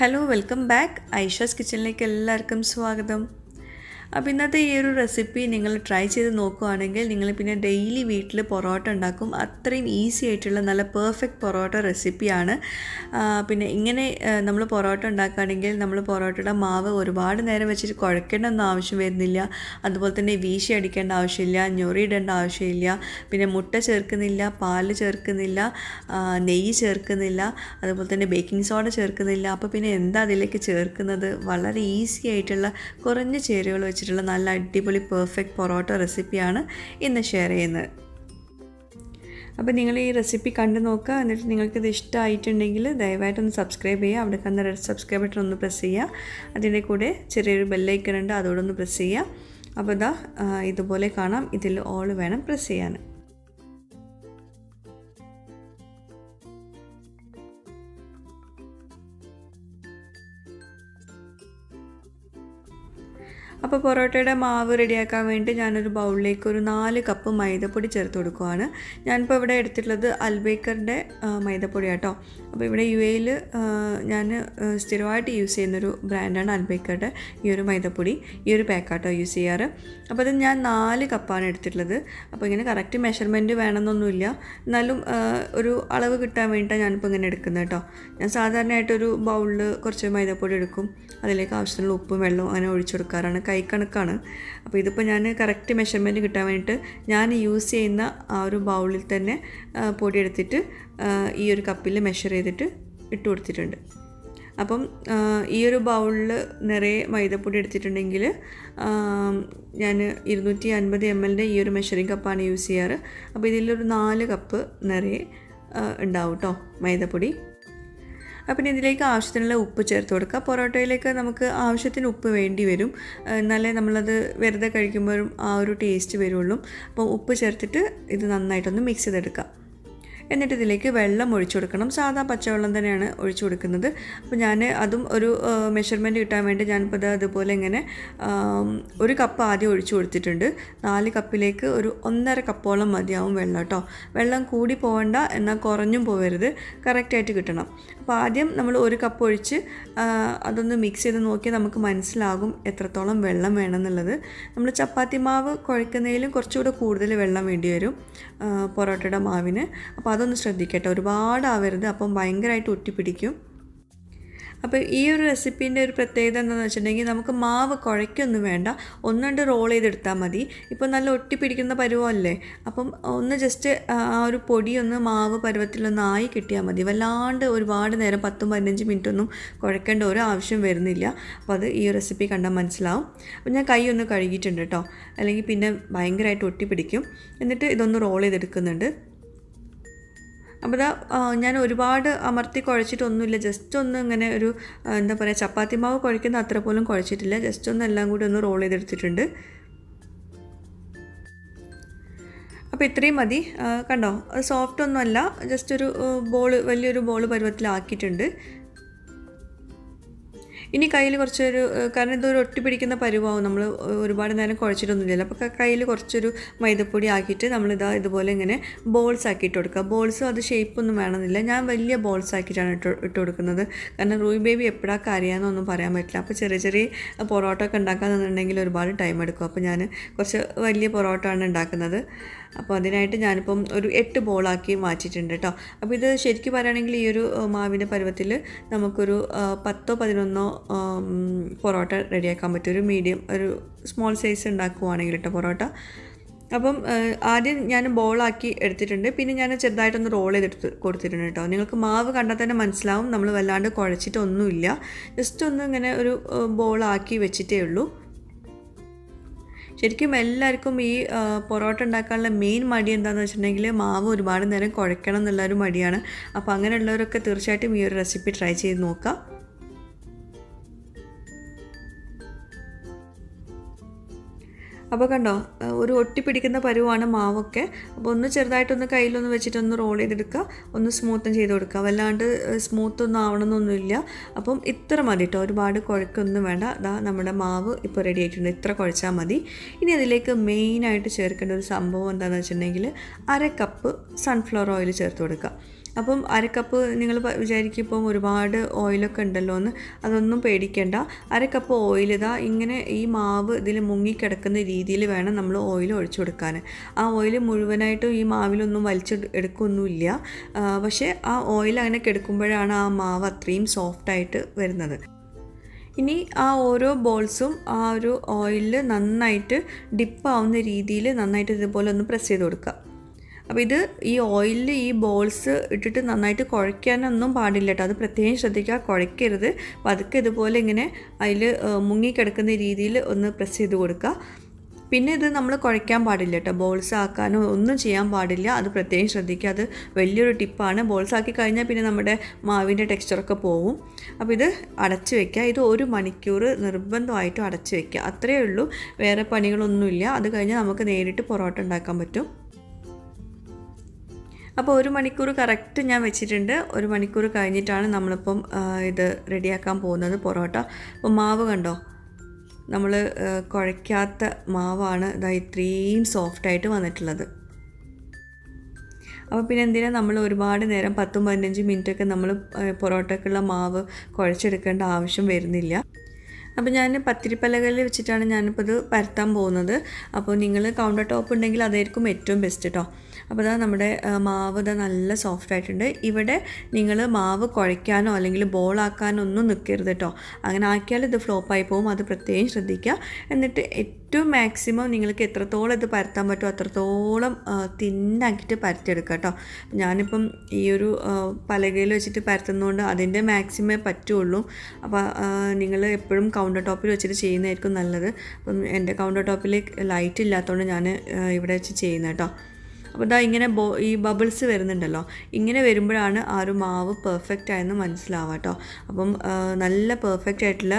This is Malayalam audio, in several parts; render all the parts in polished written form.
ഹലോ വെൽക്കം ബാക്ക് ഐഷാസ് കിച്ചണിലേക്ക് എല്ലാവർക്കും സ്വാഗതം. അപ്പോൾ ഇന്നത്തെ ഈ ഒരു റെസിപ്പി നിങ്ങൾ ട്രൈ ചെയ്ത് നോക്കുകയാണെങ്കിൽ നിങ്ങൾ പിന്നെ ഡെയിലി വീട്ടിൽ പൊറോട്ട ഉണ്ടാക്കും. അത്രയും ഈസി ആയിട്ടുള്ള നല്ല പെർഫെക്റ്റ് പൊറോട്ട റെസിപ്പിയാണ്. പിന്നെ ഇങ്ങനെ നമ്മൾ പൊറോട്ട ഉണ്ടാക്കുകയാണെങ്കിൽ നമ്മൾ പൊറോട്ടയുടെ മാവ് ഒരുപാട് നേരം വെച്ചിട്ട് കുഴക്കേണ്ടൊന്നും ആവശ്യം വരുന്നില്ല. അതുപോലെ തന്നെ വീശി അടിക്കേണ്ട ആവശ്യമില്ല, ഞൊറിയിടേണ്ട ആവശ്യമില്ല. പിന്നെ മുട്ട ചേർക്കുന്നില്ല, പാല് ചേർക്കുന്നില്ല, നെയ്യ് ചേർക്കുന്നില്ല, അതുപോലെ തന്നെ ബേക്കിംഗ് സോഡ ചേർക്കുന്നില്ല. അപ്പോൾ പിന്നെ എന്താ അതിലേക്ക് ചേർക്കുന്നത്? വളരെ ഈസി ആയിട്ടുള്ള കുറഞ്ഞ ചേരുവകൾ വെച്ചിട്ടുള്ള നല്ല അടിപൊളി പെർഫെക്റ്റ് പൊറോട്ട റെസിപ്പിയാണ് ഇന്ന് ഷെയർ ചെയ്യുന്നത്. അപ്പോൾ നിങ്ങൾ ഈ റെസിപ്പി കണ്ടു നോക്കുക. എന്നിട്ട് നിങ്ങൾക്കിത് ഇഷ്ടമായിട്ടുണ്ടെങ്കിൽ ദയവായിട്ടൊന്ന് സബ്സ്ക്രൈബ് ചെയ്യുക. അവിടെ കണ്ട റെഡ് സബ്സ്ക്രൈബ് ബട്ടൺ ഒന്ന് പ്രസ് ചെയ്യുക. അതിൻ്റെ കൂടെ ചെറിയൊരു ബെല്ലൈക്കൺ ഉണ്ട്, അതോടൊന്ന് പ്രസ് ചെയ്യുക. അപ്പോൾ ഇതാ ഇതുപോലെ കാണാം. ഇതിൽ ഓൾ വേണം പ്രസ് ചെയ്യാൻ. അപ്പോൾ പൊറോട്ടയുടെ മാവ് റെഡിയാക്കാൻ വേണ്ടി ഞാനൊരു ബൗളിലേക്ക് ഒരു 4 കപ്പ് മൈദപ്പൊടി ചേർത്ത് കൊടുക്കുകയാണ്. ഞാനിപ്പോൾ ഇവിടെ എടുത്തിട്ടുള്ളത് അൽബേക്കറിൻ്റെ മൈദപ്പൊടി കേട്ടോ. അപ്പോൾ ഇവിടെ UAE-ൽ ഞാൻ സ്ഥിരമായിട്ട് യൂസ് ചെയ്യുന്നൊരു ബ്രാൻഡാണ് അൽബേക്കറുടെ ഈ ഒരു മൈദപ്പൊടി. ഈ ഒരു പാക്കാട്ടോ യൂസ് ചെയ്യാറ്. അപ്പോൾ അത് ഞാൻ 4 കപ്പാണ് എടുത്തിട്ടുള്ളത്. അപ്പോൾ ഇങ്ങനെ കറക്റ്റ് മെഷർമെൻറ്റ് വേണമെന്നൊന്നുമില്ല, എന്നാലും ഒരു അളവ് കിട്ടാൻ വേണ്ടിയിട്ടാണ് ഞാനിപ്പോൾ ഇങ്ങനെ എടുക്കുന്നത് കേട്ടോ. ഞാൻ സാധാരണയായിട്ടൊരു ബൗളിൽ കുറച്ച് മൈദപ്പൊടി എടുക്കും, അതിലേക്ക് ആവശ്യത്തിനുള്ള ഉപ്പും വെള്ളവും അങ്ങനെ ഒഴിച്ചു കൊടുക്കാറാണ്. കൈക്കണക്കാണ്. അപ്പോൾ ഇതിപ്പോൾ ഞാൻ കറക്റ്റ് മെഷർമെൻറ്റ് കിട്ടാൻ വേണ്ടിയിട്ട് ഞാൻ യൂസ് ചെയ്യുന്ന ആ ഒരു ബൗളിൽ തന്നെ പൊടി എടുത്തിട്ട് ഈ ഒരു കപ്പിൽ മെഷർ ചെയ്തിട്ട് ഇട്ട് കൊടുത്തിട്ടുണ്ട്. അപ്പം ഈ ഒരു ബൗളിൽ നിറയെ മൈദപ്പൊടി എടുത്തിട്ടുണ്ടെങ്കിൽ ഞാൻ 250 ml ഈ ഒരു മെഷറിംഗ് കപ്പാണ് യൂസ് ചെയ്യാറ്. അപ്പോൾ ഇതിലൊരു 4 കപ്പ് നിറയെ ഉണ്ടാവും കേട്ടോ മൈദപ്പൊടി. അപ്പം ഇതിലേക്ക് ആവശ്യത്തിനുള്ള ഉപ്പ് ചേർത്ത് കൊടുക്കുക. പൊറോട്ടയിലേക്ക് നമുക്ക് ആവശ്യത്തിന് ഉപ്പ് വേണ്ടി വരും, എന്നാലേ നമ്മളത് വെറുതെ കഴിക്കുമ്പോഴും ആ ഒരു ടേസ്റ്റ് വരുള്ളൂ. അപ്പോൾ ഉപ്പ് ചേർത്തിട്ട് ഇത് നന്നായിട്ടൊന്ന് മിക്സ് ചെയ്തെടുക്കുക. എന്നിട്ട് ഇതിലേക്ക് വെള്ളം ഒഴിച്ചു കൊടുക്കണം. സാധാ പച്ചവെള്ളം തന്നെയാണ് ഒഴിച്ചു കൊടുക്കുന്നത്. അപ്പോൾ ഞാൻ അതും ഒരു മെഷർമെൻറ്റ് കിട്ടാൻ വേണ്ടി ഞാനിപ്പോൾ അതുപോലെ ഇങ്ങനെ 1 കപ്പ് ആദ്യം ഒഴിച്ചു കൊടുത്തിട്ടുണ്ട്. 4 കപ്പിലേക്ക് ഒരു 1.5 കപ്പോളം മതിയാവും വെള്ളം കേട്ടോ. വെള്ളം കൂടി പോകണ്ട, എന്നാൽ കുറഞ്ഞും പോകരുത്, കറക്റ്റായിട്ട് കിട്ടണം. അപ്പോൾ ആദ്യം നമ്മൾ 1 കപ്പ് ഒഴിച്ച് അതൊന്ന് മിക്സ് ചെയ്ത് നോക്കി നമുക്ക് മനസ്സിലാകും എത്രത്തോളം വെള്ളം വേണമെന്നുള്ളത്. നമ്മൾ ചപ്പാത്തി മാവ് കുഴക്കുന്നതിലും കുറച്ചുകൂടെ കൂടുതൽ വെള്ളം വേണ്ടി വരും പൊറോട്ടയുടെ മാവിന്. അപ്പോൾ അതൊന്ന് ശ്രദ്ധിക്കട്ടെ, ഒരുപാട് ആവരുത്, അപ്പം ഭയങ്കരമായിട്ട് ഒട്ടിപ്പിടിക്കും. അപ്പോൾ ഈ ഒരു റെസിപ്പീൻ്റെ ഒരു പ്രത്യേകത എന്താണെന്ന് വെച്ചിട്ടുണ്ടെങ്കിൽ നമുക്ക് മാവ് കുഴയ്ക്കൊന്നും വേണ്ട, ഒന്നുകൊണ്ട് റോൾ ചെയ്തെടുത്താൽ മതി. ഇപ്പോൾ നല്ല ഒട്ടിപ്പിടിക്കുന്ന പരുവമല്ലേ, അപ്പം ഒന്ന് ജസ്റ്റ് ആ ഒരു പൊടി ഒന്ന് മാവ് പരുവത്തിലൊന്ന് ആയി കിട്ടിയാൽ മതി. വല്ലാണ്ട് ഒരുപാട് നേരം 10-15 മിനിറ്റ് ഒന്നും കുഴക്കേണ്ട ഒരു ആവശ്യം വരുന്നില്ല. അപ്പോൾ അത് ഈ റെസിപ്പി കണ്ടാൽ മനസ്സിലാവും. അപ്പോൾ ഞാൻ കൈ ഒന്ന് കഴുകിയിട്ടുണ്ട് കേട്ടോ, അല്ലെങ്കിൽ പിന്നെ ഭയങ്കരമായിട്ട് ഒട്ടിപ്പിടിക്കും. എന്നിട്ട് ഇതൊന്ന് റോൾ ചെയ്തെടുക്കുന്നുണ്ട്. അപ്പോൾ ഞാൻ ഒരുപാട് അമർത്തി കുഴച്ചിട്ടൊന്നുമില്ല, ജസ്റ്റ് ഒന്ന് ഇങ്ങനെ ഒരു എന്താ പറയുക, ചപ്പാത്തി മാവ് കുഴക്കുന്ന അത്ര പോലും കുഴച്ചിട്ടില്ല, ജസ്റ്റ് ഒന്ന് എല്ലാം കൂടി ഒന്ന് റോൾ ചെയ്തെടുത്തിട്ടുണ്ട്. അപ്പോൾ ഇത്രയും മതി. കണ്ടോ, അത് സോഫ്റ്റ് ഒന്നുമല്ല, ജസ്റ്റ് ഒരു വലിയൊരു ബോൾ പരുവത്തിലാക്കിയിട്ടുണ്ട്. ഇനി കയ്യിൽ കുറച്ചൊരു, കാരണം ഇതൊരു ഒട്ടിപ്പിടിക്കുന്ന പരുവാവും, നമ്മൾ ഒരുപാട് നേരം കുഴച്ചിട്ടൊന്നുമില്ലല്ലോ. അപ്പോൾ കയ്യിൽ കുറച്ചൊരു മൈദപ്പൊടി ആക്കിയിട്ട് നമ്മളിതാ ഇതുപോലെ ഇങ്ങനെ ബോൾസ് ആക്കിയിട്ട് കൊടുക്കുക. ബോൾസ് അത് ഷേപ്പൊന്നും വേണമെന്നില്ല, ഞാൻ വലിയ ബോൾസ് ആക്കിയിട്ടാണ് ഇട്ട് കൊടുക്കുന്നത്. കാരണം റൂയി ബേബി എപ്പോഴാണ് കരയാന്നൊന്നും പറയാൻ പറ്റില്ല. അപ്പോൾ ചെറിയ ചെറിയ പൊറോട്ട ഒക്കെ ഉണ്ടാക്കാന്നുണ്ടെങ്കിൽ ഒരുപാട് ടൈം എടുക്കും. അപ്പോൾ ഞാൻ കുറച്ച് വലിയ പൊറോട്ട ആണ് ഉണ്ടാക്കുന്നത്. അപ്പോൾ അതിനായിട്ട് ഞാനിപ്പം ഒരു 8 ബോളാക്കി മാറ്റിയിട്ടുണ്ട് കേട്ടോ. അപ്പോൾ ഇത് ശരിക്കും പറയുകയാണെങ്കിൽ ഈ ഒരു മാവിൻ്റെ പരുവത്തിൽ നമുക്കൊരു 10-11 പൊറോട്ട റെഡിയാക്കാൻ പറ്റും. ഒരു മീഡിയം, ഒരു സ്മോൾ സൈസ് ഉണ്ടാക്കുവാണെങ്കിൽ കേട്ടോ പൊറോട്ട. അപ്പം ആദ്യം ഞാൻ ബോളാക്കി എടുത്തിട്ടുണ്ട്, പിന്നെ ഞാൻ ചെറുതായിട്ടൊന്ന് റോൾ ചെയ്തെടുത്ത് കൊടുത്തിട്ടുണ്ട് കേട്ടോ. നിങ്ങൾക്ക് മാവ് കണ്ടാൽ തന്നെ മനസ്സിലാവും, നമ്മൾ വല്ലാണ്ട് കുഴച്ചിട്ടൊന്നുമില്ല, ജസ്റ്റ് ഒന്ന് ഇങ്ങനെ ഒരു ബോളാക്കി വെച്ചിട്ടേ ഉള്ളൂ. ശരിക്കും എല്ലാവർക്കും ഈ പൊറോട്ട ഉണ്ടാക്കാനുള്ള മെയിൻ മടി എന്താണെന്ന് വെച്ചിട്ടുണ്ടെങ്കിൽ മാവ് ഒരുപാട് നേരം കുഴക്കണം എന്നുള്ളൊരു മടിയാണ്. അപ്പോൾ അങ്ങനെയുള്ളവരൊക്കെ തീർച്ചയായിട്ടും ഈ ഒരു റെസിപ്പി ട്രൈ ചെയ്ത് നോക്കാം. അപ്പോൾ കണ്ടോ, ഒരു ഒട്ടിപ്പിടിക്കുന്ന പരുവാണ് മാവൊക്കെ. അപ്പോൾ ഒന്ന് ചെറുതായിട്ടൊന്ന് കയ്യിലൊന്ന് വെച്ചിട്ടൊന്ന് റോൾ ചെയ്തെടുക്കുക, ഒന്ന് സ്മൂത്തും ചെയ്ത് കൊടുക്കുക. വല്ലാണ്ട് സ്മൂത്തൊന്നും ആവണമെന്നൊന്നുമില്ല. അപ്പം ഇത്ര മതി കേട്ടോ, ഒരുപാട് കുഴക്കൊന്നും വേണ്ട. നമ്മുടെ മാവ് ഇപ്പോൾ റെഡി ആയിട്ടുണ്ട്, ഇത്ര കുഴച്ചാൽ മതി. ഇനി അതിലേക്ക് മെയിനായിട്ട് ചേർക്കേണ്ട ഒരു സംഭവം എന്താണെന്ന് വെച്ചിട്ടുണ്ടെങ്കിൽ 1/2 കപ്പ് സൺഫ്ലവർ ഓയിൽ ചേർത്ത് കൊടുക്കുക. അപ്പം അരക്കപ്പ് നിങ്ങൾ വിചാരിക്കും ഇപ്പം ഒരുപാട് ഓയിലൊക്കെ ഉണ്ടല്ലോ എന്ന്, അതൊന്നും പേടിക്കേണ്ട. അരക്കപ്പ് ഓയിൽ ഇതാ ഇങ്ങനെ ഈ മാവ് ഇതിൽ മുങ്ങിക്കിടക്കുന്ന രീതിയിൽ വേണം നമ്മൾ ഓയിൽ ഒഴിച്ചു കൊടുക്കാൻ. ആ ഓയിൽ മുഴുവനായിട്ടും ഈ മാവിലൊന്നും വലിച്ചെടുക്കൊന്നുമില്ല, പക്ഷേ ആ ഓയിൽ അങ്ങനെ കിടക്കുമ്പോഴാണ് ആ മാവ് അത്രയും സോഫ്റ്റായിട്ട് വരുന്നത്. ഇനി ആ ഓരോ ബോൾസും ആ ഒരു ഓയിലിൽ നന്നായിട്ട് ഡിപ്പാവുന്ന രീതിയിൽ നന്നായിട്ട് ഇതുപോലെ ഒന്ന് പ്രസ് ചെയ്ത് കൊടുക്കുക. അപ്പോൾ ഇത് ഈ ഓയിലിൽ ഈ ബോൾസ് ഇട്ടിട്ട് നന്നായിട്ട് കുഴയ്ക്കാനൊന്നും പാടില്ല കേട്ടോ, അത് പ്രത്യേകം ശ്രദ്ധിക്കുക, കുഴയ്ക്കരുത്. പതുക്കെ ഇതുപോലെ ഇങ്ങനെ അതിൽ മുങ്ങിക്കിടക്കുന്ന രീതിയിൽ ഒന്ന് പ്രസ് ചെയ്ത് കൊടുക്കുക. പിന്നെ ഇത് നമ്മൾ കുഴയ്ക്കാൻ പാടില്ല കേട്ടോ, ബോൾസ് ആക്കാനോ ഒന്നും ചെയ്യാൻ പാടില്ല, അത് പ്രത്യേകം ശ്രദ്ധിക്കുക. അത് വലിയൊരു ടിപ്പാണ്. ബോൾസ് ആക്കി കഴിഞ്ഞാൽ പിന്നെ നമ്മുടെ മാവിൻ്റെ ടെക്സ്ചറൊക്കെ പോവും. അപ്പോൾ ഇത് അടച്ചു വയ്ക്കുക. ഇത് 1 മണിക്കൂർ നിർബന്ധമായിട്ടും അടച്ചു വയ്ക്കുക. അത്രയേ ഉള്ളൂ, വേറെ പണികളൊന്നുമില്ല. അത് കഴിഞ്ഞാൽ നമുക്ക് നേരിട്ട് പൊറോട്ട ഉണ്ടാക്കാൻ പറ്റും. അപ്പോൾ 1 മണിക്കൂർ കറക്റ്റ് ഞാൻ വെച്ചിട്ടുണ്ട്. 1 മണിക്കൂർ കഴിഞ്ഞിട്ടാണ് നമ്മളിപ്പം ഇത് റെഡിയാക്കാൻ പോകുന്നത് പൊറോട്ട. അപ്പോൾ മാവ് കണ്ടോ, നമ്മൾ കുഴയ്ക്കാത്ത മാവാണ് ഇതാ ഇത്രയും സോഫ്റ്റായിട്ട് വന്നിട്ടുള്ളത്. അപ്പോൾ പിന്നെ എന്തിനാണ് നമ്മൾ ഒരുപാട് നേരം 10-15 മിനിറ്റൊക്കെ നമ്മൾ പൊറോട്ടയ്ക്കുള്ള മാവ് കുഴച്ചെടുക്കേണ്ട ആവശ്യം വരുന്നില്ല. അപ്പോൾ ഞാൻ പത്തിരിപ്പലകളിൽ വെച്ചിട്ടാണ് ഞാനിപ്പോൾ ഇത് പരത്താൻ പോകുന്നത്. അപ്പോൾ നിങ്ങൾ കൗണ്ടർ ടോപ്പ് ഉണ്ടെങ്കിൽ അതായിരിക്കും ഏറ്റവും ബെസ്റ്റ് കേട്ടോ. അപ്പോൾ അതാ നമ്മുടെ മാവ് ഇതാ നല്ല സോഫ്റ്റ് ആയിട്ടുണ്ട്. ഇവിടെ നിങ്ങൾ മാവ് കുഴയ്ക്കാനോ അല്ലെങ്കിൽ ബോളാക്കാനോ ഒന്നും നിൽക്കരുത് കേട്ടോ. അങ്ങനെ ആക്കിയാൽ ഇത് ഫ്ലോപ്പായി പോകും, അത് പ്രത്യേകം ശ്രദ്ധിക്കുക. എന്നിട്ട് ഏറ്റവും മാക്സിമം നിങ്ങൾക്ക് എത്രത്തോളം ഇത് പരത്താൻ പറ്റുമോ അത്രത്തോളം തിന്നാക്കിയിട്ട് പരത്തിയെടുക്കുക കേട്ടോ. ഞാനിപ്പം ഈ ഒരു പലകയിൽ വെച്ചിട്ട് പരത്തുന്നതുകൊണ്ട് അതിൻ്റെ മാക്സിമേ പറ്റുള്ളൂ. അപ്പോൾ നിങ്ങൾ എപ്പോഴും കൗണ്ടർ ടോപ്പിൽ വെച്ചിട്ട് ചെയ്യുന്നതായിരിക്കും നല്ലത്. അപ്പം എൻ്റെ കൗണ്ടർ ടോപ്പിൽ ലൈറ്റ് ഇല്ലാത്തതുകൊണ്ട് ഞാൻ ഇവിടെ വെച്ച് ചെയ്യുന്നത് കേട്ടോ. അപ്പോൾ ഇതാ ഇങ്ങനെ ഈ ബബിൾസ് വരുന്നുണ്ടല്ലോ, ഇങ്ങനെ വരുമ്പോഴാണ് ആ ഒരു മാവ് പെർഫെക്റ്റ് ആയെന്ന് മനസ്സിലാവുക കേട്ടോ. അപ്പം നല്ല പെർഫെക്റ്റ് ആയിട്ടുള്ള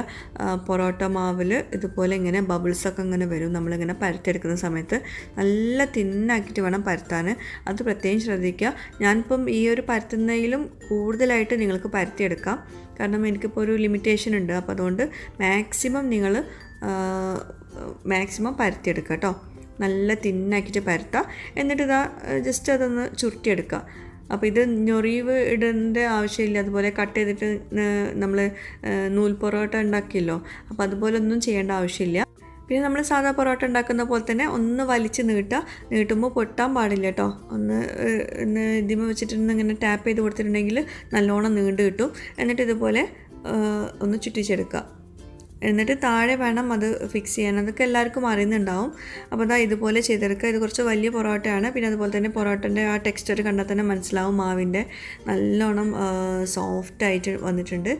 പൊറോട്ട മാവിൽ ഇതുപോലെ ഇങ്ങനെ ബബിൾസൊക്കെ ഇങ്ങനെ വരും. നമ്മളിങ്ങനെ പരത്തിയെടുക്കുന്ന സമയത്ത് നല്ല തിന്നാക്കിയിട്ട് വേണം പരത്താൻ, അത് പ്രത്യേകം ശ്രദ്ധിക്കുക. ഞാനിപ്പം ഈ ഒരു പരത്തുന്നതിലും കൂടുതലായിട്ട് നിങ്ങൾക്ക് പരത്തിയെടുക്കാം, കാരണം എനിക്കിപ്പോൾ ഒരു ലിമിറ്റേഷൻ ഉണ്ട്. അപ്പോൾ അതുകൊണ്ട് മാക്സിമം പരത്തിയെടുക്കുക കേട്ടോ. നല്ല തിന്നാക്കിയിട്ട് പരത്താം. എന്നിട്ട് ഇതാ ജസ്റ്റ് അതൊന്ന് ചുരുട്ടിയെടുക്കുക. അപ്പോൾ ഇത് ഞൊറിവ് ഇടേണ്ട ആവശ്യമില്ല. അതുപോലെ കട്ട് ചെയ്തിട്ട് നമ്മൾ നൂൽ പൊറോട്ട ഉണ്ടാക്കിയല്ലോ, അപ്പോൾ അതുപോലെ ഒന്നും ചെയ്യേണ്ട ആവശ്യമില്ല. പിന്നെ നമ്മൾ സാധാ പൊറോട്ട ഉണ്ടാക്കുന്ന പോലെ തന്നെ ഒന്ന് വലിച്ച് നീട്ടുമ്പോൾ പൊട്ടാൻ പാടില്ല കേട്ടോ. ഒന്ന് ഇതിമ വെച്ചിട്ടൊന്ന് ഇങ്ങനെ ടാപ്പ് ചെയ്ത് കൊടുത്തിട്ടുണ്ടെങ്കിൽ നല്ലോണം നീണ്ട് കിട്ടും. എന്നിട്ട് ഇതുപോലെ ഒന്ന് ചുറ്റിച്ചെടുക്കുക. എന്നിട്ട് താഴെ വേണം അത് ഫിക്സ് ചെയ്യാൻ, അതൊക്കെ എല്ലാവർക്കും അറിയുന്നുണ്ടാവും. അപ്പോൾ അതാ ഇതുപോലെ ചെയ്തെടുക്കുക. ഇത് കുറച്ച് വലിയ പൊറോട്ടയാണ്. പിന്നെ അതുപോലെ തന്നെ പൊറോട്ടൻ്റെ ആ ടെക്സ്ചർ കണ്ടാൽ തന്നെ മനസ്സിലാവും മാവിൻ്റെ നല്ലോണം സോഫ്റ്റായിട്ട് വന്നിട്ടുണ്ട്.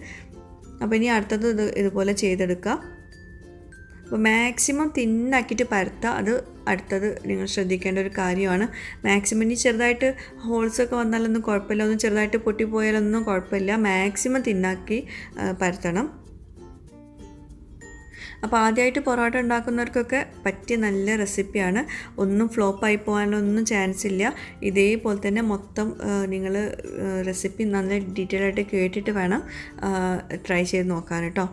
അപ്പോൾ ഇനി അടുത്തത് ഇതുപോലെ ചെയ്തെടുക്കുക. അപ്പോൾ മാക്സിമം തിന്നാക്കിയിട്ട് പരത്തുക, അത് അടുത്തത് നിങ്ങൾ ശ്രദ്ധിക്കേണ്ട ഒരു കാര്യമാണ്. മാക്സിമം ഇനി ചെറുതായിട്ട് ഹോൾസൊക്കെ വന്നാലൊന്നും കുഴപ്പമില്ല, ഒന്നും ചെറുതായിട്ട് പൊട്ടിപ്പോയാലൊന്നും കുഴപ്പമില്ല. മാക്സിമം തിന്നാക്കി പരത്തണം. അപ്പോൾ ആദ്യമായിട്ട് പൊറോട്ട ഉണ്ടാക്കുന്നവർക്കൊക്കെ പറ്റിയ നല്ല റെസിപ്പിയാണ്. ഒന്നും ഫ്ലോപ്പായി പോകാനൊന്നും ചാൻസ് ഇല്ല. ഇതേപോലെ തന്നെ മൊത്തം നിങ്ങൾ റെസിപ്പി നല്ല ഡീറ്റെയിൽ ആയിട്ട് കേട്ടിട്ട് വേണം ട്രൈ ചെയ്ത് നോക്കാൻ കേട്ടോ.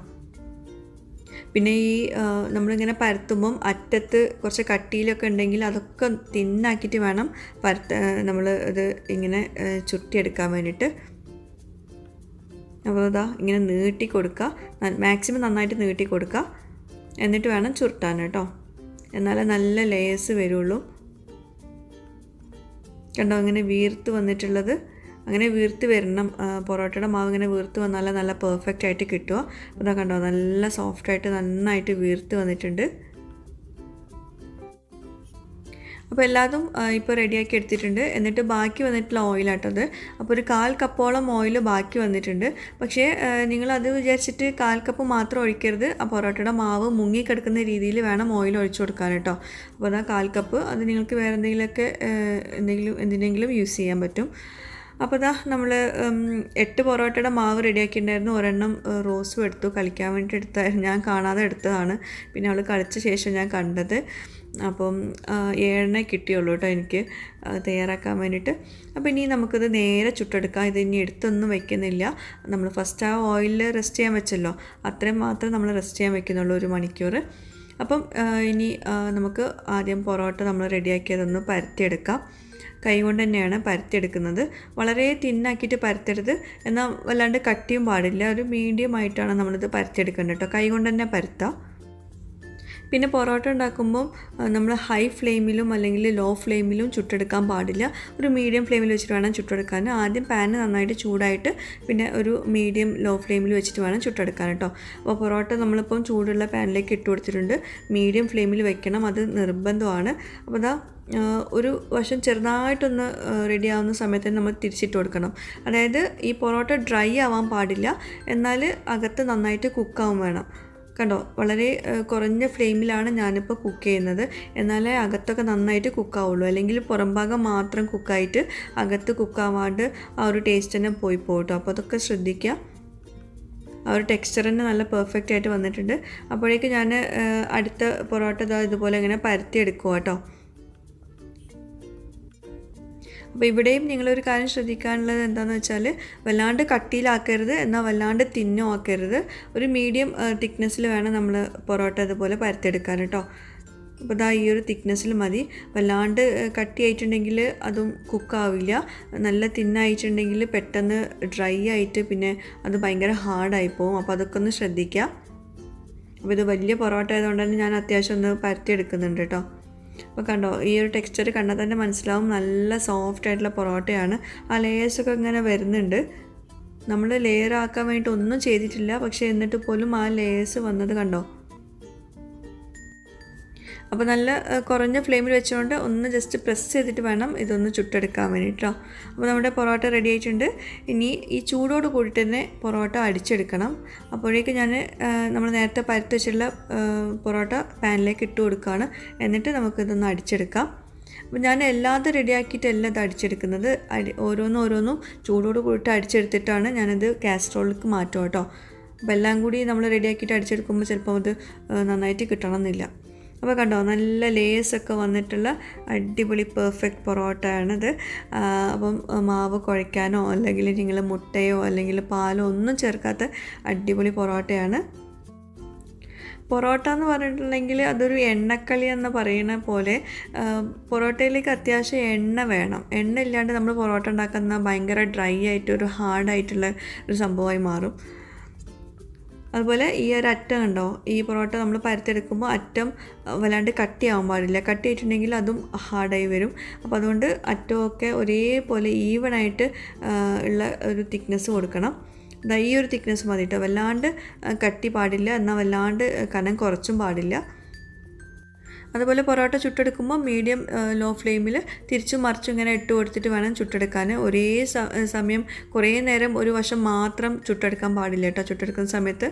പിന്നെ ഈ നമ്മളിങ്ങനെ പരത്തുമ്പം അറ്റത്ത് കുറച്ച് കട്ടിയിലൊക്കെ ഉണ്ടെങ്കിൽ അതൊക്കെ തിന്നാക്കിയിട്ട് വേണം നമ്മൾ ഇത് ഇങ്ങനെ ചുരുട്ടിയെടുക്കാൻ വേണ്ടിയിട്ട്. അപ്പോൾ ഇതാ ഇങ്ങനെ നീട്ടി കൊടുക്കുക, മാക്സിമം നന്നായിട്ട് നീട്ടി കൊടുക്കുക. എന്നിട്ട് വേണം ചുരുട്ടാൻ കേട്ടോ, എന്നാലേ നല്ല ലേയേഴ്സ് വരുള്ളൂ. കണ്ടോ ഇങ്ങനെ വീർത്ത് വന്നിട്ടുള്ളത്, അങ്ങനെ വീർത്ത് വരണം. പൊറോട്ടയുടെ മാവ് ഇങ്ങനെ വീർത്ത് വന്നാലേ നല്ല പെർഫെക്റ്റ് ആയിട്ട് കിട്ടുക. അതാ കണ്ടോ നല്ല സോഫ്റ്റായിട്ട് നന്നായിട്ട് വീർത്ത് വന്നിട്ടുണ്ട്. അപ്പോൾ എല്ലാതും ഇപ്പോൾ റെഡിയാക്കി എടുത്തിട്ടുണ്ട്. എന്നിട്ട് ബാക്കി വന്നിട്ടുള്ള ഓയിലാട്ടത്. അപ്പോൾ ഒരു 1/4 കപ്പോളം ഓയിൽ ബാക്കി വന്നിട്ടുണ്ട്. പക്ഷേ നിങ്ങളത് വിചാരിച്ചിട്ട് 1/4 കപ്പ് മാത്രം ഒഴിക്കരുത്. ആ പൊറോട്ടയുടെ മാവ് മുങ്ങിക്കിടക്കുന്ന രീതിയിൽ വേണം ഓയിൽ ഒഴിച്ചു കൊടുക്കാൻ കേട്ടോ. അപ്പോൾ അതാ 1/4 കപ്പ്, അത് നിങ്ങൾക്ക് വേറെ എന്തിനെങ്കിലും യൂസ് ചെയ്യാൻ പറ്റും. അപ്പോൾ ഇതാ നമ്മൾ 8 പൊറോട്ടയുടെ മാവ് റെഡിയാക്കിയിട്ടുണ്ടായിരുന്നു. ഒരെണ്ണം റോസും എടുത്തു, കളിക്കാൻ വേണ്ടിയിട്ട് എടുത്തായിരുന്നു. ഞാൻ കാണാതെ എടുത്തതാണ്, പിന്നെ അവൾ കളിച്ച ശേഷം ഞാൻ കണ്ടത്. അപ്പം 7 കിട്ടിയുള്ളൂ കേട്ടോ എനിക്ക് തയ്യാറാക്കാൻ വേണ്ടിയിട്ട്. അപ്പോൾ ഇനി നമുക്കിത് നേരെ ചുട്ടെടുക്കാം. ഇത് ഇനി എടുത്തൊന്നും വെക്കുന്നില്ല. നമ്മൾ ഫസ്റ്റ് ആ ഓയിലിൽ റെസ്റ്റ് ചെയ്യാൻ വെച്ചല്ലോ, അത്രയും മാത്രം നമ്മൾ റെസ്റ്റ് ചെയ്യാൻ വെക്കുന്നുള്ളൂ, 1 മണിക്കൂർ. അപ്പം ഇനി നമുക്ക് ആദ്യം പൊറോട്ട നമ്മൾ റെഡിയാക്കിയതൊന്ന് പരത്തിയെടുക്കാം. കൈകൊണ്ട് തന്നെയാണ് പരത്തിയെടുക്കുന്നത്. വളരെ തിന്നാക്കിയിട്ട് പരത്തരുത്, എന്നാൽ വല്ലാണ്ട് കട്ടിയും പാടില്ല. ഒരു മീഡിയം ആയിട്ടാണ് നമ്മളിത് പരത്തിയെടുക്കേണ്ടത് കേട്ടോ. കൈകൊണ്ട് തന്നെ പരത്താം. പിന്നെ പൊറോട്ട ഉണ്ടാക്കുമ്പോൾ നമ്മൾ ഹൈ ഫ്ലെയിമിലും അല്ലെങ്കിൽ ലോ ഫ്ലെയിമിലും ചുട്ടെടുക്കാൻ പാടില്ല. ഒരു മീഡിയം ഫ്ലെയിമിൽ വെച്ചിട്ട് വേണം ചുട്ടെടുക്കാൻ. ആദ്യം പാന് നന്നായിട്ട് ചൂടായിട്ട് പിന്നെ ഒരു മീഡിയം ലോ ഫ്ലെയിമിൽ വെച്ചിട്ട് വേണം ചുട്ടെടുക്കാൻ കേട്ടോ. അപ്പോൾ പൊറോട്ട നമ്മളിപ്പം ചൂടുള്ള പാനിലേക്ക് ഇട്ട് കൊടുത്തിട്ടുണ്ട്. മീഡിയം ഫ്ലെയിമിൽ വെക്കണം, അത് നിർബന്ധമാണ്. അപ്പോൾ അതാ ഒരു വശം ചെറുതായിട്ടൊന്ന് റെഡി ആവുന്ന സമയത്ത് നമ്മൾ തിരിച്ചിട്ട് കൊടുക്കണം. അതായത് ഈ പൊറോട്ട ഡ്രൈ ആവാൻ പാടില്ല, എന്നാൽ അകത്ത് നന്നായിട്ട് കുക്കാവും വേണം. കണ്ടോ, വളരെ കുറഞ്ഞ ഫ്ലെയിമിലാണ് ഞാനിപ്പോൾ കുക്ക് ചെയ്യുന്നത്, എന്നാലേ അകത്തൊക്കെ നന്നായിട്ട് കുക്കാവുള്ളൂ. അല്ലെങ്കിൽ പുറം ഭാഗം മാത്രം കുക്കായിട്ട് അകത്ത് കുക്കാവാണ്ട് ആ ഒരു ടേസ്റ്റ് തന്നെ പോയി പോകട്ടോ. അപ്പോൾ അതൊക്കെ ശ്രദ്ധിക്കുക. ആ ഒരു ടെക്സ്ചർ തന്നെ നല്ല പെർഫെക്റ്റ് ആയിട്ട് വന്നിട്ടുണ്ട്. അപ്പോഴേക്ക് ഞാൻ അടുത്ത പൊറോട്ട ഇതുപോലെ ഇങ്ങനെ പരത്തിയെടുക്കുക കേട്ടോ. അപ്പോൾ ഇവിടെയും നിങ്ങളൊരു കാര്യം ശ്രദ്ധിക്കാനുള്ളത് എന്താണെന്ന് വെച്ചാൽ, വല്ലാണ്ട് കട്ടിയിലാക്കരുത്, എന്നാൽ വല്ലാണ്ട് തിന്നും ആക്കരുത്. ഒരു മീഡിയം തിക്നെസ്സിൽ വേണം നമ്മൾ പൊറോട്ട ഇതുപോലെ പരത്തിയെടുക്കാൻ കേട്ടോ. അപ്പോൾ ഇതാ ഈ ഒരു തിക്നെസ്സിൽ മതി. വല്ലാണ്ട് കട്ടിയായിട്ടുണ്ടെങ്കിൽ അതും കുക്കാവില്ല. നല്ല തിന്നായിട്ടുണ്ടെങ്കിൽ പെട്ടെന്ന് ഡ്രൈ ആയിട്ട് പിന്നെ അത് ഭയങ്കര ഹാർഡായി പോകും. അപ്പോൾ അതൊക്കെ ഒന്ന് ശ്രദ്ധിക്കുക. അപ്പോൾ ഇത് വലിയ പൊറോട്ട ആയതുകൊണ്ട് തന്നെ ഞാൻ അത്യാവശ്യം ഒന്ന് പരത്തിയെടുക്കുന്നുണ്ട് കേട്ടോ. അപ്പോൾ കണ്ടോ, ഈ ഒരു ടെക്സ്ചർ കണ്ടാൽ തന്നെ മനസ്സിലാവും നല്ല സോഫ്റ്റ് ആയിട്ടുള്ള പൊറോട്ടയാണ്. ആ ലേയേഴ്സൊക്കെ ഇങ്ങനെ വരുന്നുണ്ട്. നമ്മൾ ലെയർ ആക്കാൻ വേണ്ടിയിട്ട് ഒന്നും ചെയ്തിട്ടില്ല, പക്ഷേ എന്നിട്ട് പോലും ആ ലേയേഴ്സ് വന്നത് കണ്ടോ. അപ്പോൾ നല്ല കുറഞ്ഞ ഫ്ലെയിമിൽ വെച്ചുകൊണ്ട് ഒന്ന് ജസ്റ്റ് പ്രസ് ചെയ്തിട്ട് വേണം ഇതൊന്ന് ചുട്ടെടുക്കാൻ വേണ്ടിയിട്ടോ. അപ്പോൾ നമ്മുടെ പൊറോട്ട റെഡി ആയിട്ടുണ്ട്. ഇനി ഈ ചൂടോട് കൂടിയിട്ട് തന്നെ പൊറോട്ട അടിച്ചെടുക്കണം. അപ്പോഴേക്ക് ഞാൻ നമ്മൾ നേരത്തെ പരത്തി വെച്ചിട്ടുള്ള പൊറോട്ട പാനിലേക്ക് ഇട്ട് കൊടുക്കുകയാണ്. എന്നിട്ട് നമുക്കിതൊന്ന് അടിച്ചെടുക്കാം. അപ്പോൾ ഞാൻ എല്ലാതും റെഡിയാക്കിയിട്ടല്ല ഇത് അടിച്ചെടുക്കുന്നത്. ഓരോന്നും ചൂടോട് കൂടിയിട്ട് അടിച്ചെടുത്തിട്ടാണ് ഞാനിത് കാസ്ട്രോളിലേക്ക് മാറ്റുക കേട്ടോ. അപ്പോൾ എല്ലാം കൂടി നമ്മൾ റെഡിയാക്കിയിട്ട് അടിച്ചെടുക്കുമ്പോൾ ചിലപ്പോൾ അത് നന്നായിട്ട് കിട്ടണമെന്നില്ല. അപ്പോൾ കണ്ടോ, നല്ല ലേസൊക്കെ വന്നിട്ടുള്ള അടിപൊളി പെർഫെക്റ്റ് പൊറോട്ടയാണിത്. അപ്പം മാവ് കുഴയ്ക്കാനോ അല്ലെങ്കിൽ നിങ്ങൾ മുട്ടയോ അല്ലെങ്കിൽ പാലോ ഒന്നും ചേർക്കാത്ത അടിപൊളി പൊറോട്ടയാണ്. പൊറോട്ട എന്ന് പറഞ്ഞിട്ടുണ്ടെങ്കിൽ അതൊരു എണ്ണക്കളി എന്ന് പറയുന്ന പോലെ പൊറോട്ടയിലേക്ക് അത്യാവശ്യം എണ്ണ വേണം. എണ്ണ ഇല്ലാണ്ട് നമ്മൾ പൊറോട്ട ഉണ്ടാക്കുന്ന ഭയങ്കര ഡ്രൈ ആയിട്ട് ഒരു ഹാർഡായിട്ടുള്ള ഒരു സംഭവമായി മാറും. അതുപോലെ ഈ ഒരു അറ്റം കണ്ടോ, ഈ പൊറോട്ട നമ്മൾ പരത്തിയെടുക്കുമ്പോൾ അറ്റം വല്ലാണ്ട് കട്ടിയാവാൻ പാടില്ല. കട്ടിയായിട്ടുണ്ടെങ്കിൽ അതും ഹാർഡായി വരും. അപ്പോൾ അതുകൊണ്ട് അറ്റമൊക്കെ ഒരേപോലെ ഈവണായിട്ട് ഉള്ള ഒരു തിക്നെസ് കൊടുക്കണം. ഈ ഒരു തിക്നെസ് മതി കേട്ടോ. വല്ലാണ്ട് കട്ടി പാടില്ല, എന്നാൽ വല്ലാണ്ട് കനം കുറച്ചും പാടില്ല. അതുപോലെ പൊറോട്ട ചുട്ടെടുക്കുമ്പോൾ മീഡിയം ലോ ഫ്ലെയിമിൽ തിരിച്ചും മറിച്ചും ഇങ്ങനെ ഇട്ട് കൊടുത്തിട്ട് വേണം ചുട്ടെടുക്കാൻ. ഒരേ സമയം കുറേ നേരം ഒരു വശം മാത്രം ചുട്ടെടുക്കാൻ പാടില്ല കേട്ടോ ചുട്ടെടുക്കുന്ന സമയത്ത്.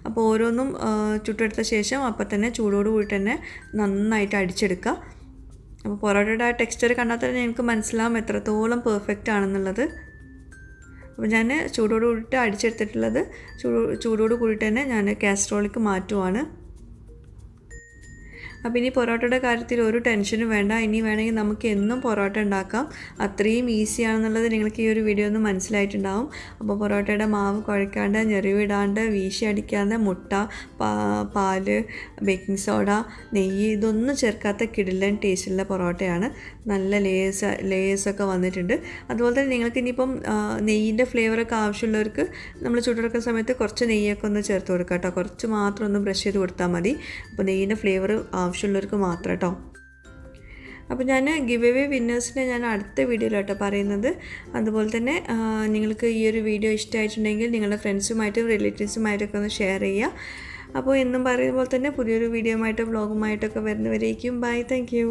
അപ്പോൾ ഓരോന്നും ചുട്ടെടുത്ത ശേഷം അപ്പം തന്നെ ചൂടോട് കൂടി തന്നെ നന്നായിട്ട് അടിച്ചെടുക്കുക. അപ്പോൾ പൊറോട്ടയുടെ ആ ടെക്സ്ചർ കണ്ടാൽ തന്നെ എനിക്ക് മനസ്സിലാവും എത്രത്തോളം പെർഫെക്റ്റ് ആണെന്നുള്ളത്. അപ്പോൾ ഞാൻ ചൂടോട് കൂടിയിട്ട് അടിച്ചെടുത്തിട്ടുള്ളത് ചൂടോട് കൂടിയിട്ട് തന്നെ ഞാൻ കാസ്ട്രോളിലേക്ക് മാറ്റുവാണ്. അപ്പോൾ ഇനി പൊറോട്ടയുടെ കാര്യത്തിൽ ഒരു ടെൻഷനും വേണ്ട. ഇനി വേണമെങ്കിൽ നമുക്ക് എന്നും പൊറോട്ട ഉണ്ടാക്കാം. അത്രയും ഈസിയാണെന്നുള്ളത് നിങ്ങൾക്ക് ഈ ഒരു വീഡിയോ ഒന്ന് മനസ്സിലായിട്ടുണ്ടാവും. അപ്പോൾ പൊറോട്ടയുടെ മാവ് കുഴക്കാണ്ട്, ഞെറിവിടാണ്ട്, വീശി അടിക്കാണ്ട്, മുട്ട, പാല്, ബേക്കിംഗ് സോഡ, നെയ്യ് ഇതൊന്നും ചേർക്കാത്ത കിടിലൻ ടേസ്റ്റുള്ള പൊറോട്ടയാണ്. നല്ല ലേയേഴ്സൊക്കെ വന്നിട്ടുണ്ട്. അതുപോലെ തന്നെ നിങ്ങൾക്ക് ഇനിയിപ്പം നെയ്യിൻ്റെ ഫ്ലേവറൊക്കെ ആവശ്യമുള്ളവർക്ക് നമ്മൾ ചുട്ടെടുക്കുന്ന സമയത്ത് കുറച്ച് നെയ്യൊക്കെ ഒന്ന് ചേർത്ത് കൊടുക്കാം കേട്ടോ. കുറച്ച് മാത്രം ഒന്ന് ബ്രഷ് ചെയ്ത് കൊടുത്താൽ മതി. അപ്പോൾ നെയ്യിൻ്റെ ഫ്ലേവർ ആവശ്യമുള്ളവർക്ക് മാത്രം കേട്ടോ. അപ്പോൾ ഞാൻ ഗിവ് അവേ വിന്നേഴ്സിനെ ഞാൻ അടുത്ത വീഡിയോയിലാട്ടോ പറയുന്നത്. അതുപോലെ തന്നെ നിങ്ങൾക്ക് ഈ ഒരു വീഡിയോ ഇഷ്ടമായിട്ടുണ്ടെങ്കിൽ നിങ്ങളുടെ ഫ്രണ്ട്സുമായിട്ടും റിലേറ്റീവ്സുമായിട്ടൊക്കെ ഒന്ന് ഷെയർ ചെയ്യുക. അപ്പോൾ എന്നും പറയുമ്പോൾ തന്നെ പുതിയൊരു വീഡിയോയുമായിട്ട് വ്ളോഗുമായിട്ടൊക്കെ വരുന്നവരേക്കും ബൈ. Thank you.